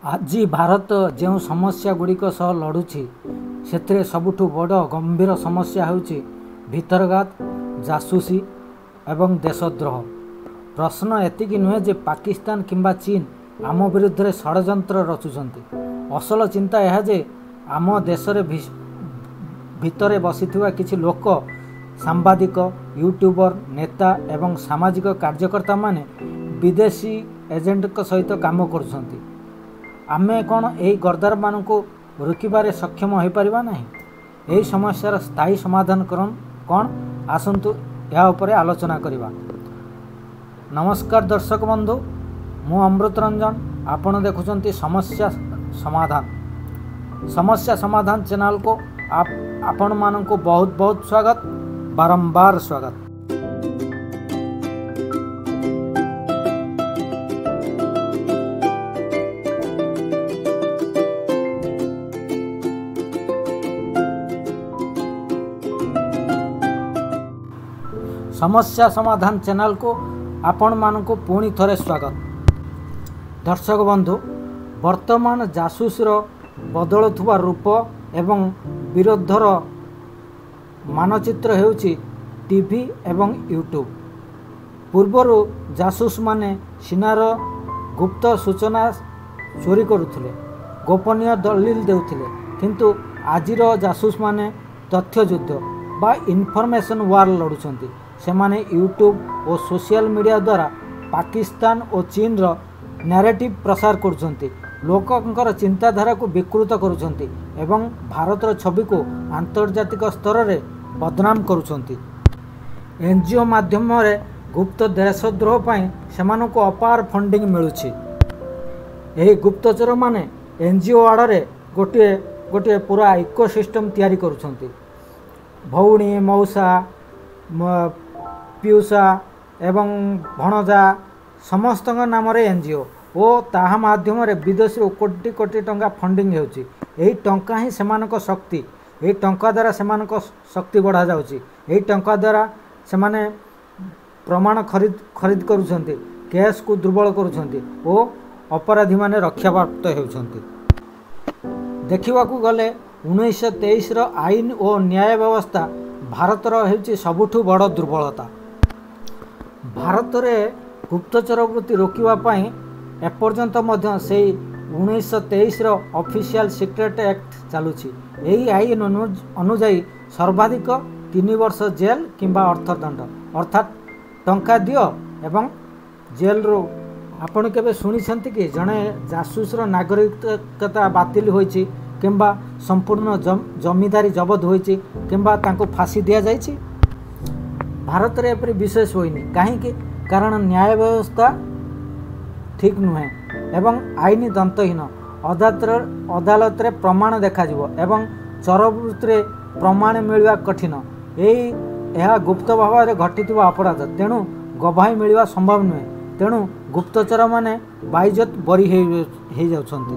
आज भारत जो समस्या गुड़िक सह लड़ुछि से सबुठु बड़ गंभीर समस्या होउछि भितरघात जासूसी एवं देशद्रोह। प्रश्न एतिकी नुहे जे पाकिस्तान किंबा चीन आम विरुद्ध में षड्यंत्र रचुचंती। असल चिंता यह जे आम देश भितर बसिथिबा किछि लोक सांबादिक यूट्यूबर नेता एवं सामाजिक कार्यकर्ता माने विदेशी एजेंट सहित काम करुछंती। आमे कौन यही गरदार मान को रोकबार सक्षम हो पारिबा नहीं? यही समस्यार स्थायी समाधान कौन आसंतु या उपरे आलोचना करिबा। नमस्कार दर्शक बंधु, मु अमृत रंजन, आपण देखुचंती समस्या समाधान चैनल को आपण मान को बहुत बहुत स्वागत, बारंबार स्वागत। समस्या समाधान चैनल को आपण मान को पुणी थरे स्वागत। दर्शक बंधु, वर्तमान जासूसर बदलुवा रूप एवं विरोधर मानचित्र हेउची टीवी एवं यूट्यूब। पूर्वर जासूस माने सीनार गुप्त सूचना चोरी करुथिले, गोपनीय दलिल देउथिले, किंतु आजिर जासूस माने तथ्य युद्ध बा इनफॉरमेशन वार लड़ुचंती। सेमाने यूट्यूब और सोशल मीडिया द्वारा पाकिस्तान और चीन रो नैरेटिव प्रसार करुचंती, लोकंकर चिंताधारा को विकृत करुचंती एवं भारत छवि को आंतर्जातिक स्तर रे बदनाम करुचंती। एनजीओ माध्यम रे गुप्त देशद्रोह पई सेमानको अपार फंडिंग मिलुछि। एही गुप्तचर माने एनजीओ आड़े गोटे पूरा इकोसिस्टम तैयारी करुचंती। भौणी मौसा पियूषा एवं भणजा समस्त नाम एनजीओ और ताहा माध्यम विदेशी कोटी कोटी टंका फंडिंग होउची। एही टंका ही सेमानक शक्ति, एही टंका द्वारा सेमानक शक्ति बढ़ा जाउची। एही टंका द्वारा सेमाने प्रमाण खरीद करुछंती, केस को दुर्बल करुछंती और अपराधी माने रक्षा प्राप्त होउछंती। देखिबाकू गले 1923 रो आईन और न्याय व्यवस्था भारतर हेउची सबुठु बड़ दुर्बलता। भारत रे गुप्तचर वृत्ति रोकिबा पई एपर्यंत मध्य से 1923 रो ऑफिशियल सीक्रेट एक्ट चालुछि। एही आईन अनुजाई सर्वाधिक 3 वर्ष जेल किंबा अर्थदंड, अर्थात टंका दियो एवं जेल रो। आपण केबे सुनिछंती कि जणे जासूस रो नागरिकता बातिल होईछि किंबा संपूर्ण जमीदारी जबत होईछि किंबा तांको फांसी दिया जाइछि? भारत रे एपरि विशेष होइनी। काहेकि? कारण न्याय व्यवस्था ठीक नुहे एवं आईनी दंतहीन। अदालत रे प्रमाण देखा जिवो एवं चोरवृत्ति रे प्रमाण मिलवा कठिन। यह गुप्त भाव में घटिथिबा अपराध, तेणु गवाही मिलवा संभव नुहे। तेणु गुप्तचर माने बाइज्जत बरी हे जाउछंती।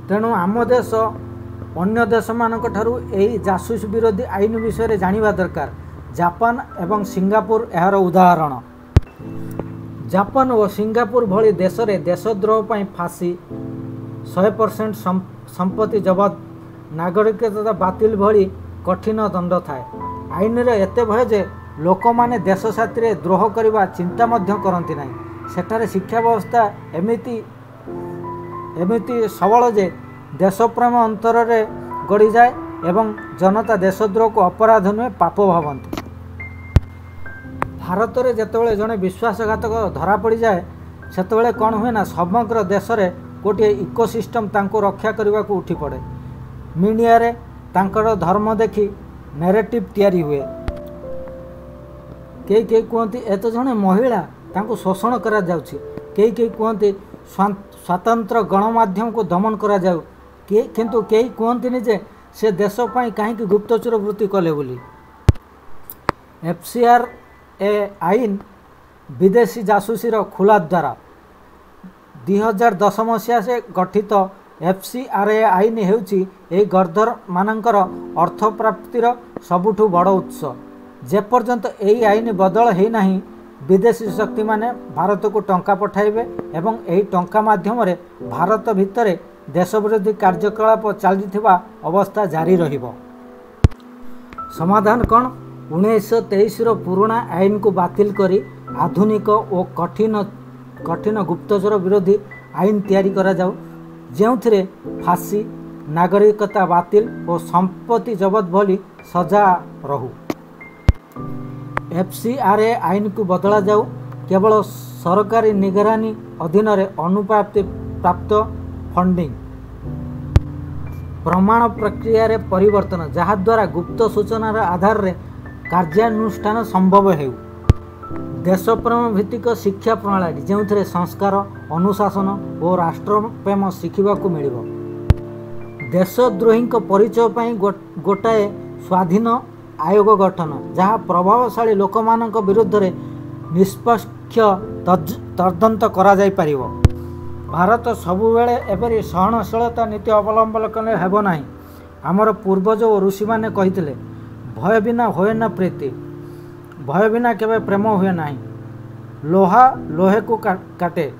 तेणु आम देश अन्य देश मानक ठारू एही जासूस विरोधी आईन विषय जानिबा दरकार। जापान एवं सिंगापुर यार उदाहरण। जापान और सिंगापुर भली देश रे देशद्रोह पई फांसी, 100% संपत्ति जबत, नागरिकता बातिल भली कठिन दंड थाए। आईन रे एते भय जे लोक माने देश साथी रे द्रोह करबा चिंता मध्य करंती नाही। सेठारे शिक्षा व्यवस्था एमिति सबल जे देशप्रेम अंतर रे गड़ी जाए एवं जनता देशद्रोह को अपराध नुहे पाप भावती। भारत रे जेतेबेले जने विश्वासघातक धरा पड़ जाए सेतेबेले कौन हुए ना, समग्र देश रे गोटे इकोसिस्टम तांको रक्षा करने को उठी पड़े। मीडिया रे तांकर धर्म देखी नैरेटिव तैयारी हुए। कई कहते ए तो जने महिला तांको शोषण करा जाउछि, कई कहते स्वतंत्र गणमाध्यम को दमन करा जाउ, किंतु कई कहते जे से देश पाई कहीं गुप्तचर वृत्ति कले बोली। एफसीआर आईन विदेशी जासूसी खुला द्वारा 2010 मसीहा से गठित एफसीआरए आईन हेउची एही गरदर मानकर अर्थप्राप्तिर सबुठु बड़ उत्स। जेपर्यंत एही आईन बदल है नहीं विदेशी शक्ति माने भारत को टंका पठाइबे एवं एही टंका माध्यम रे भारत भितर देश विरोधी कार्यकलाप चलता अवस्था जारी रहिबो। समाधान कौन? 1923 पुराना आईन को बातिल करी आधुनिक और कठिन गुप्तचर विरोधी आईन तैयारी करा जाऊ, जेउथिरे फांसी, नागरिकता बातिल और संपत्ति जबत भली सजा रहू। FCRA आईन को बदला जाऊ, केवल सरकारी निगरानी अधीन रे अनुपात प्राप्त फंडिंग, प्रमाण प्रक्रिया रे परिवर्तन जहाद्वारा गुप्त सूचनार आधार रे कार्यानुष्ठान संभव हेउ। देशप्रेम भित्तिक शिक्षा प्रणाली जो संस्कार, अनुशासन और राष्ट्रप्रेम शिखिबाकू मिलिबो। देशद्रोही परिचय पाई गोटाए स्वाधीन आयोग गठन जहाँ प्रभावशाली लोकमानक विरुद्ध रे निष्पक्ष तदंत करा जाई परिबो। भारत सबुबेले एपरि सहनशीलता नीति अवलंबन कले हेबो नाही। आमर पूर्वज और ऋषि माने कहिथिले, भय बिना होए ना प्रीति, भय बिना केबे प्रेम हुए नाही। लोहा लोहे को काटे,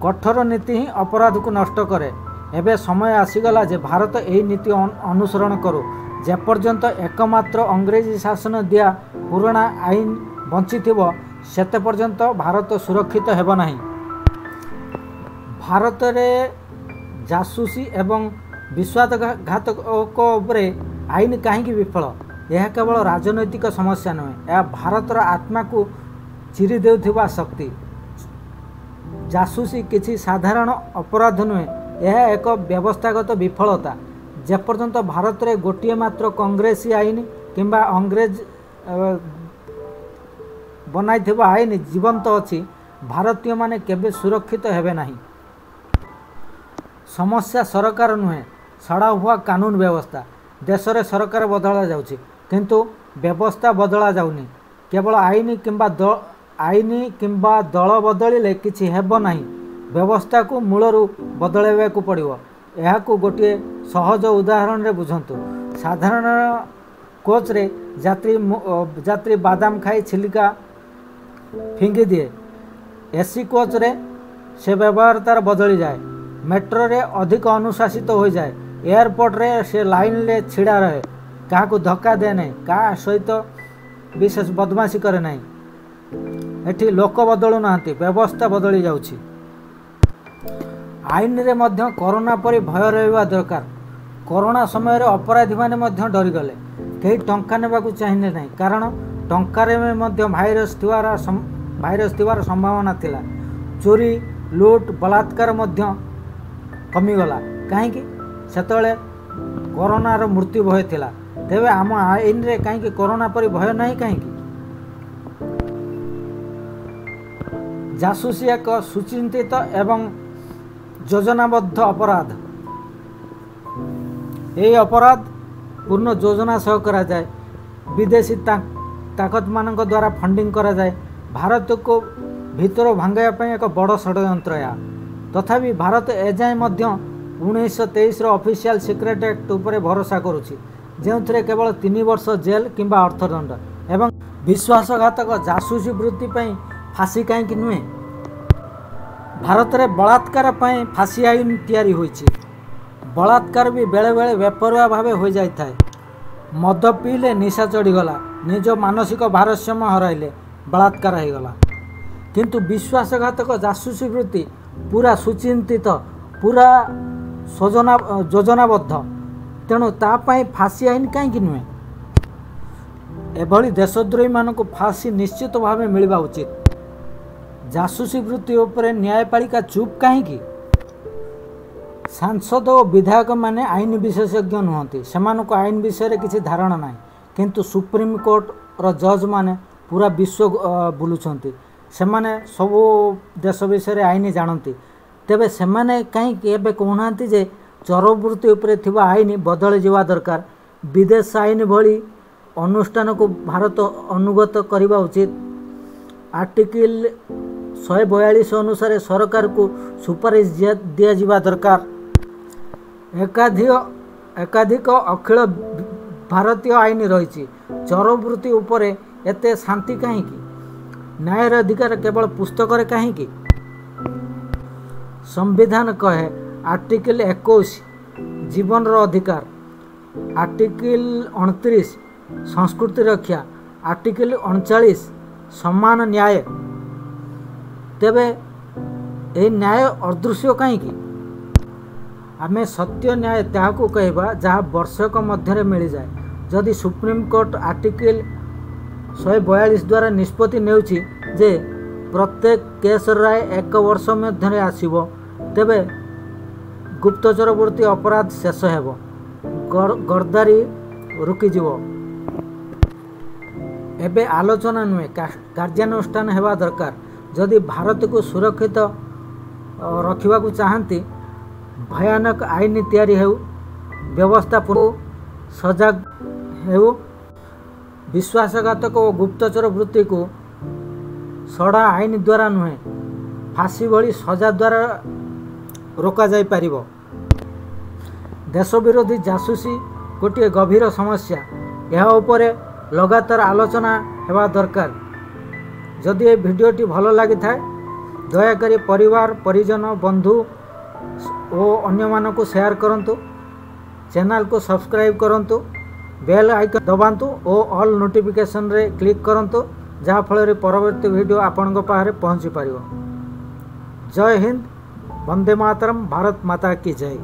कठोर नीति ही अपराध को नष्ट करे। एबे समय आसीगला जे भारत एही नीति अनुसरण करू। जेपर्यंत एकमात्र अंग्रेजी शासन दिया पुराना आईन बंचिथिबो सेते पर्यंत भारत सुरक्षित हेबो नाही। भारत रे जासूसी एवं विश्वासघातक उपरे आईन कहीं विफल? यह केवल राजनैतिक समस्या नुहे, यह भारतर आत्मा को चिरी देउथिबा शक्ति। जासूसी किसी साधारण अपराध नुहे, यह एक व्यवस्थागत विफलता। जेपर्यंत भारत रे गोटिए मात्र कांग्रेसी आईन किंबा अंग्रेज बनाइथिबा आईन जीवंत अछि, भारतीय माने केबे सुरक्षित हेबे नाही। समस्या सरकार नुहे, सड़ा हुआ कानून व्यवस्था। देश रे सरकार बदला जाउछि किंतु व्यवस्था बदला जाउनी। केवल आईन किंबा दल बदलिले किछि हेबो नाही। व्यवस्था को मूलरू बदलाइबाकू पड़िबो। एहाकू गोटे सहज उदाहरण रे बुझंतु। साधारण कोच रे यात्री बादाम खाई छिलिका फिंगी दिए। एसी कोच रे से व्यवहार तार बदली जाए। मेट्रो रे अधिक अनुशासित हो जाए। एयरपोर्ट रे से लाइन ले छिड़ा रहे, क्या को धक्का दे नहीं, क्या सहित विशेष बदमाशी करे नहीं। एठी लोक बदलु नाहंती, व्यवस्था बदली जाउछि। आईन रे मध्य कोरोना परि भय रहिबा दरकार। कोरोना समय रे अपराधी माने मध्य डरी गले, केही टंका नेबाकू चाहिए नहीं, कारण टंका रे मध्य भाइरस थिवार संभावना थिला। चोरी, लूट, बलात्कार मध्य कमिगला। कहीं सेतले कोरोनार मृत्यु भय थिला। तेबे आम आईन रे कहीं कोरोना परि भय नहीं कहीं? जासूसी एक सुचिंतित एवं योजनाबद्ध अपराध। यही अपराध पूर्ण योजना सह करा जाए। विदेशी ताकत मानक द्वारा फंडिंग करा जाए। भारत को भीतर भांगाइबा एक बड़ षड्यंत्र या। तथापि भारत एजाएं 1923 ऑफिशियल सीक्रेट एक्ट उपरे भरोसा करुछि, जेउथिरे केवल 3 वर्ष जेल किंबा अर्थदंड एवं विश्वासघातक जासूसी वृत्ति पई फांसी कहीं नुहे। भारत रे बलात्कार पई फांसी आईन तैयारी होइछि। बलात्कार भी बेले बेले बेपरुआ भावे हो जाए। मद पीले निशा चढ़ीगला, निज मानसिक भारसाम्य हराइले, बलात्कार हो गला। किंतु विश्वासघातक जासूसी वृत्ति पूरा सुचिंतित, पूरा योजनाबद्ध। तेणु तापाई फांसी आईन कहीं नुहे। एभली देशद्रोही मानक फांसी निश्चित भाव मिलवा उचित। जासूसी वृत्ति उपरे न्यायपालिका चुप कहीं? सांसद और विधायक माने आईन विशेषज्ञ नुहंती, सेमानको आईन विषय किसी धारणा ना। किंतु सुप्रीम कोर्ट रो जज माने पूरा विश्व बुलुछंती, सेमाने सबु देश विषय आईन जानती। तेबे सेमाने कहीं एबे कहउनांती जे चोरवृत्ति उपरे थिबा आईन बदल जिवा दरकार। विदेश आईन भली अनुष्ठान को भारत अनुगत करवा उचित। आर्टिकल 142 अनुसार सरकार को सुपारिश दिया जिवा दरकार। एकाधिक अखिल भारतीय आईन रही। चोरवृत्ति उपरे एते शांति कहीं? न्यायर अधिकार केवल पुस्तक कहीं संविधान कहे आर्टिकल 21 जीवन अधिकार, आर्टिकल 29 संस्कृति रक्षा, आर्टिकल 39 समान न्याय। तेबे ए न्याय अदृश्य कहीं आमे सत्य न्याय त्याको कहबा जहाँ वर्षक मध्य मिल जाए। जदि सुप्रीम कोर्ट आर्टिकल 142 द्वारा निष्पत्ति नेउछि जे प्रत्येक केस राय 1 वर्ष मध्य आसीबो, तेबे गुप्तचर वृत्ति अपराध शेष हेबो, गर्दारी रुकिजिवो। एबे आलोचना नुहे कार्यानुष्ठान हेबा दरकार। जदि भारत को सुरक्षित रखिबा को चाहती भयानक आईन तैयारी हेउ, व्यवस्था सजग हेउ, विश्वासघातक और गुप्तचर वृत्ति को सड़ा आईन द्वारा नुहे फांसी भली सजा द्वारा रोका जाई पारिबो। देश विरोधी जासूसी गोटे गभीर समस्या, यह उपरे लगातार आलोचना हेबा दरकार। जदि ये भिडियोटी भल लगी थाए दयाकरी परिवार परिजन बंधु और अन्य मानक शेयर करंतु, चैनल को सब्सक्राइब करंतु, बेल आइकन दबांतु और ऑल नोटिफिकेशन रे क्लिक करंतु, जहाँ फल परवर्ती वीडियो आपण पाखे पहुँची पारिबो। जय हिंद, वंदे मातरम, भारत माता की जय।